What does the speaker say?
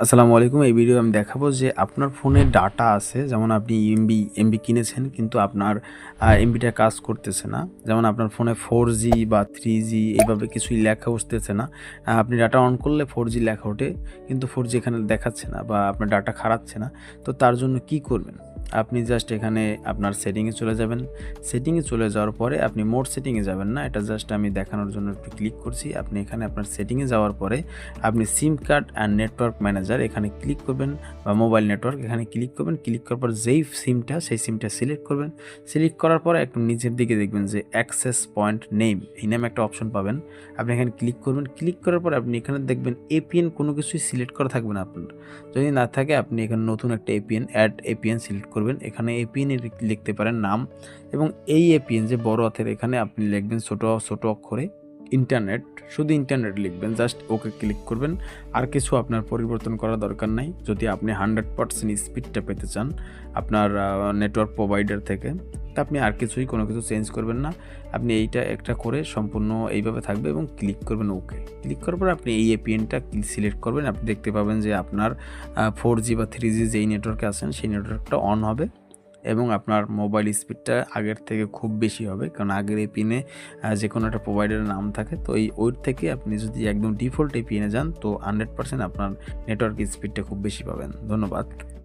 আসসালামু আলাইকুম। এই ভিডিও আমি দেখাবো যে আপনার ফোনে ডাটা আছে, যেমন আপনি এমবি কিনেছেন কিন্তু আপনার এমবিটা কাজ করতেছে না। যেমন আপনার ফোনে 4G বা 3G এভাবে কিছুই লেখা উঠতেছে না। আপনি ডাটা অন করলে 4G লেখা ওঠে, কিন্তু 4G এখানে দেখাচ্ছে না বা আপনার ডাটা খারাচ্ছে না। তো তার জন্য কি করবেন? আপনি জাস্ট এখানে আপনার সেটিংয়ে চলে যাবেন। সেটিংয়ে চলে যাওয়ার পরে আপনি মোড সেটিংয়ে যাবেন না। এটা জাস্ট আমি দেখানোর জন্য একটু ক্লিক করছি। আপনি এখানে আপনার সেটিংয়ে যাওয়ার পরে আপনি সিম কার্ড অ্যান্ড নেটওয়ার্ক ম্যানেজার এখানে ক্লিক করবেন বা মোবাইল নেটওয়ার্ক এখানে ক্লিক করবেন। ক্লিক করার পর যেই সিমটা সেই সিমটা সিলেক্ট করবেন। সিলেক্ট করার পরে একটু নিচের দিকে দেখবেন যে অ্যাক্সেস পয়েন্ট নেম, এই নামে একটা অপশন পাবেন। আপনি এখানে ক্লিক করবেন। ক্লিক করার পর আপনি এখানে দেখবেন এপিএন কোনো কিছুই সিলেক্ট করা থাকবে না আপনার। যদি না থাকে আপনি এখানে নতুন একটা এপিএন অ্যাড এপিএন সিলেক্ট করবেন। এখানে এপিএন লিখতে পারেন নাম, এবং এই এপিএন যে বড় হাতের এখানে আপনি লিখবেন ছোট ছোট অক্ষরে ইন্টারনেট, শুধু ইন্টারনেট লিখবেন, জাস্ট ওকে ক্লিক করবেন। আর কিছু আপনার পরিবর্তন করার দরকার নাই। যদি আপনি 100% স্পিডটা পেতে চান আপনার নেটওয়ার্ক প্রোভাইডার থেকে, তা আপনি আর কোনো কিছু চেঞ্জ করবেন না। আপনি এইটা একটা করে সম্পূর্ণ এইভাবে থাকবে এবং ক্লিক করবেন ওকে। ক্লিক করার পর আপনি এই এপিএনটা সিলেক্ট করবেন। আপনি দেখতে পাবেন যে আপনার 4G বা 3G যেই নেটওয়ার্কে আছেন সেই নেটওয়ার্কটা অন হবে এবং আপনার মোবাইল স্পিডটা আগের থেকে খুব বেশি হবে, কারণ আগের এই পিনে যে কোনো একটা প্রোভাইডারের নাম থাকে। তো ওর থেকে আপনি যদি একদম ডিফল্ট এই পিনে যান তো 100% আপনার নেটওয়ার্ক স্পিডটা খুব বেশি পাবেন। ধন্যবাদ।